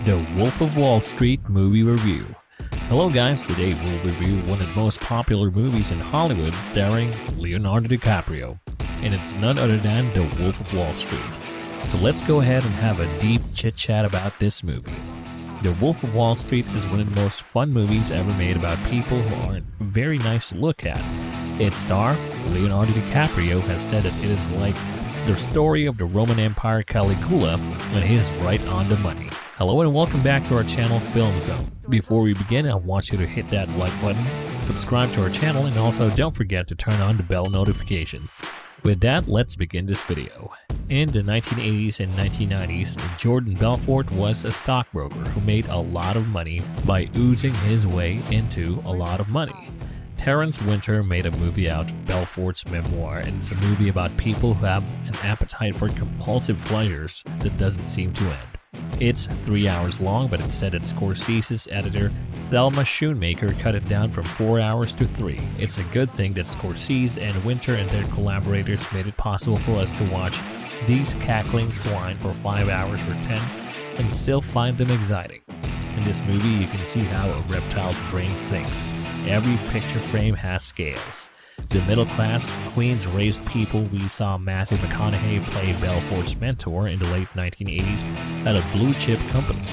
The Wolf of Wall Street Movie Review. Hello guys, today we'll review one of the most popular movies in Hollywood starring Leonardo DiCaprio, and it's none other than The Wolf of Wall Street. So let's go ahead and have a deep chit-chat about this movie. The Wolf of Wall Street is one of the most fun movies ever made about people who aren't very nice to look at. Its star, Leonardo DiCaprio, has said that it is like the story of the Roman Empire Caligula, and he is right on the money. Hello and welcome back to our channel Film Zone. Before we begin, I want you to hit that like button, subscribe to our channel, and also don't forget to turn on the bell notification. With that, let's begin this video. In the 1980s and 1990s, Jordan Belfort was a stockbroker who made a lot of money by oozing his way into a lot of money. Terrence Winter made a movie out of Belfort's memoir, and it's a movie about people who have an appetite for compulsive pleasures that doesn't seem to end. It's 3 hours long, but it's said that Scorsese's editor, Thelma Schoonmaker, cut it down from 4 hours to 3. It's a good thing that Scorsese and Winter and their collaborators made it possible for us to watch these cackling swine for 5 hours or 10 and still find them exciting. In this movie, you can see how a reptile's brain thinks. Every picture frame has scales. The middle-class, Queens-raised people we saw Matthew McConaughey play Belfort's mentor in the late 1980s at a blue-chip company.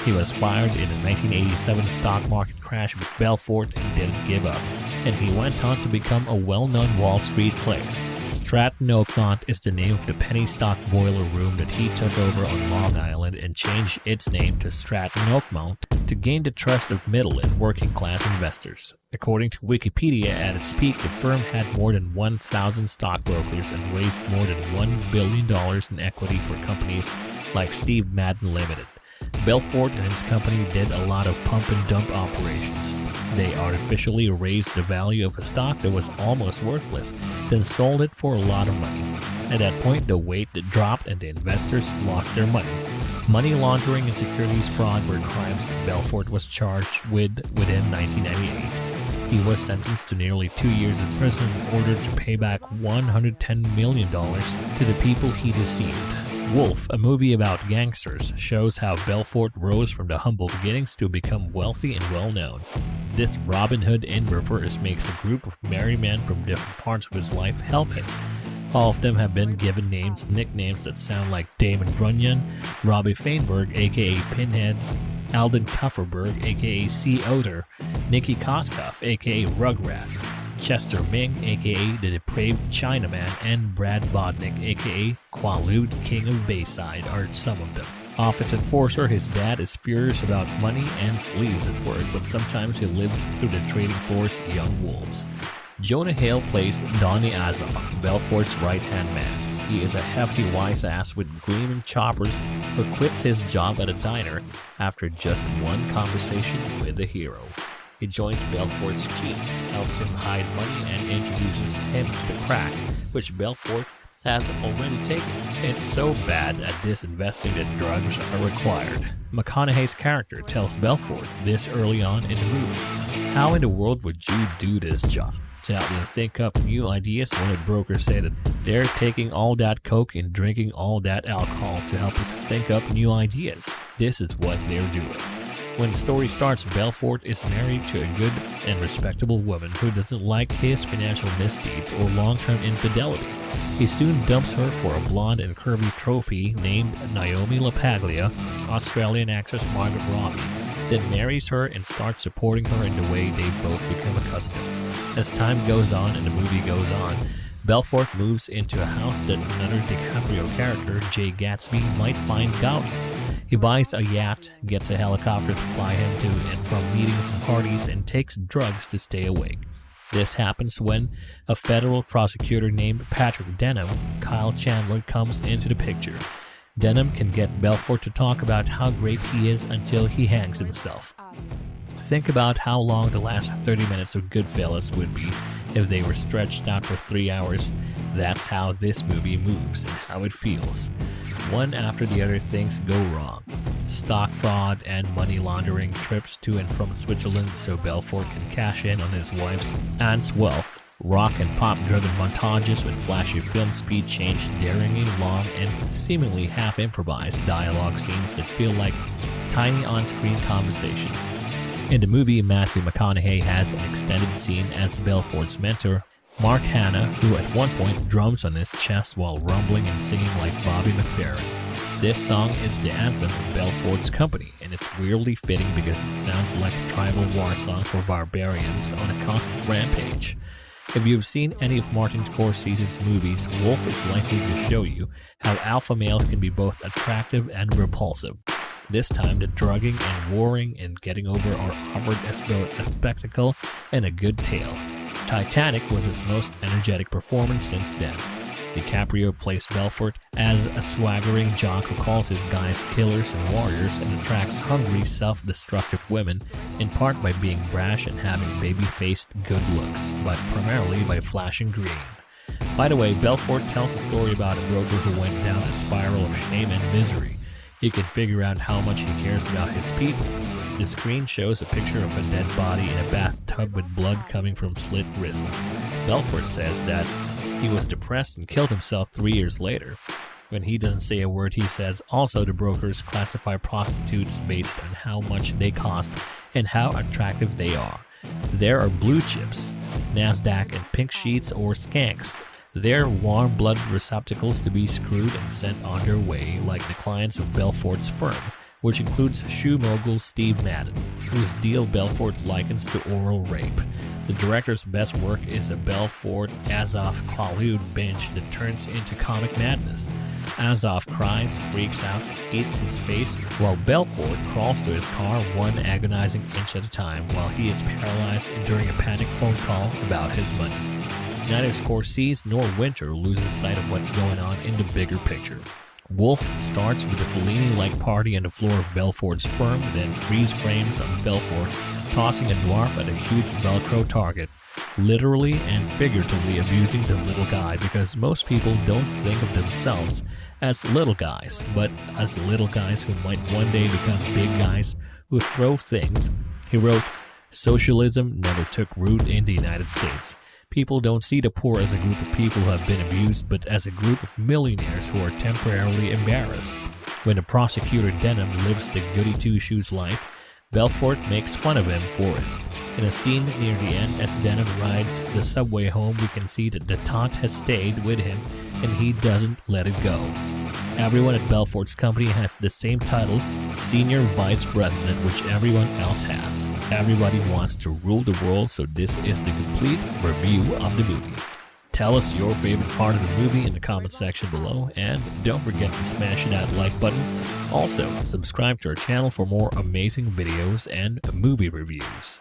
He was fired in the 1987 stock market crash, but Belfort didn't give up, and he went on to become a well-known Wall Street player. Stratton Oakmont is the name of the penny stock boiler room that he took over on Long Island and changed its name to Stratton Oakmont to gain the trust of middle and working class investors. According to Wikipedia, at its peak, the firm had more than 1,000 stockbrokers and raised more than $1 billion in equity for companies like Steve Madden Limited. Belfort and his company did a lot of pump and dump operations. They artificially raised the value of a stock that was almost worthless, then sold it for a lot of money. At that point, the weight dropped and the investors lost their money. Money laundering and securities fraud were crimes that Belfort was charged with within 1998. He was sentenced to nearly 2 years in prison and ordered to pay back $110 million to the people he deceived. Wolf, a movie about gangsters, shows how Belfort rose from the humble beginnings to become wealthy and well-known. This Robin Hood in reverse makes a group of merry men from different parts of his life help him. All of them have been given nicknames that sound like Damon Runyon, Robbie Feinberg aka Pinhead, Alden Kupferberg aka C. Otter, Nikki Koskoff aka Rugrat, Chester Ming aka the Depraved Chinaman, and Brad Bodnick aka Quaalude King of Bayside are some of them. Office enforcer, his dad is furious about money and sleaze at work, but sometimes he lives through the trading floor's young wolves. Jonah Hill plays Donnie Azoff, Belfort's right-hand man. He is a hefty wise ass with gleaming choppers who quits his job at a diner after just one conversation with the hero. He joins Belfort's scheme, helps him hide money, and introduces him to the crack, which Belfort has already taken. It's so bad at disinvesting that drugs are required. McConaughey's character tells Belfort this early on in the movie. How in the world would you do this job? To help them think up new ideas, one of the brokers said that they're taking all that coke and drinking all that alcohol to help us think up new ideas. This is what they're doing. When the story starts, Belfort is married to a good and respectable woman who doesn't like his financial misdeeds or long-term infidelity. He soon dumps her for a blonde and curvy trophy named Naomi LaPaglia, Australian actress Margaret Robbie, then marries her and starts supporting her in the way they both become accustomed. As time goes on and the movie goes on, Belfort moves into a house that another DiCaprio character, Jay Gatsby, might find gaudy. He buys a yacht, gets a helicopter to fly him to and from meetings and parties, and takes drugs to stay awake. This happens when a federal prosecutor named Patrick Denham, Kyle Chandler, comes into the picture. Denham can get Belfort to talk about how great he is until he hangs himself. Think about how long the last 30 minutes of Goodfellas would be if they were stretched out for 3 hours. That's how this movie moves and how it feels. One after the other, things go wrong. Stock fraud and money laundering, trips to and from Switzerland so Belfort can cash in on his wife's aunt's wealth. Rock and pop-driven montages with flashy film speed change, daringly long and seemingly half-improvised dialogue scenes that feel like tiny on-screen conversations. In the movie, Matthew McConaughey has an extended scene as Belfort's mentor, Mark Hanna, who at one point drums on his chest while rumbling and singing like Bobby McFerrin. This song is the anthem of Belfort's company, and it's weirdly fitting because it sounds like a tribal war song for barbarians on a constant rampage. If you've seen any of Martin Scorsese's movies, Wolf is likely to show you how alpha males can be both attractive and repulsive. This time, the drugging and warring and getting over are offered as both a spectacle and a good tale. Titanic was his most energetic performance since then. DiCaprio plays Belfort as a swaggering jock who calls his guys killers and warriors and attracts hungry, self-destructive women, in part by being brash and having baby-faced good looks, but primarily by flashing green. By the way, Belfort tells a story about a broker who went down a spiral of shame and misery. He can figure out how much he cares about his people. The screen shows a picture of a dead body in a bathtub with blood coming from slit wrists. Belfort says that he was depressed and killed himself 3 years later. When he doesn't say a word, he says also the brokers classify prostitutes based on how much they cost and how attractive they are. There are blue chips, NASDAQ and pink sheets or skanks. They're warm blood receptacles to be screwed and sent on their way like the clients of Belfort's firm, which includes shoe mogul Steve Madden, whose deal Belfort likens to oral rape. The director's best work is a Belfort Azov Quaalude binge that turns into comic madness. Azov cries, freaks out, and eats his face, while Belfort crawls to his car one agonizing inch at a time while he is paralyzed during a panic phone call about his money. Neither Scorsese nor Winter loses sight of what's going on in the bigger picture. Wolf starts with a Fellini-like party on the floor of Belfort's firm, then freeze frames on Belfort tossing a dwarf at a huge Velcro target, literally and figuratively abusing the little guy because most people don't think of themselves as little guys, but as little guys who might one day become big guys who throw things. He wrote, "Socialism never took root in the United States. People don't see the poor as a group of people who have been abused, but as a group of millionaires who are temporarily embarrassed. When the prosecutor Denham lives the goody two-shoes life, Belfort makes fun of him for it. In a scene near the end, as Denham rides the subway home, we can see that the taunt has stayed with him and he doesn't let it go. Everyone at Belfort's company has the same title, Senior Vice President, which everyone else has. Everybody wants to rule the world, so this is the complete review of the movie." Tell us your favorite part of the movie in the comment section below, and don't forget to smash that like button. Also, subscribe to our channel for more amazing videos and movie reviews.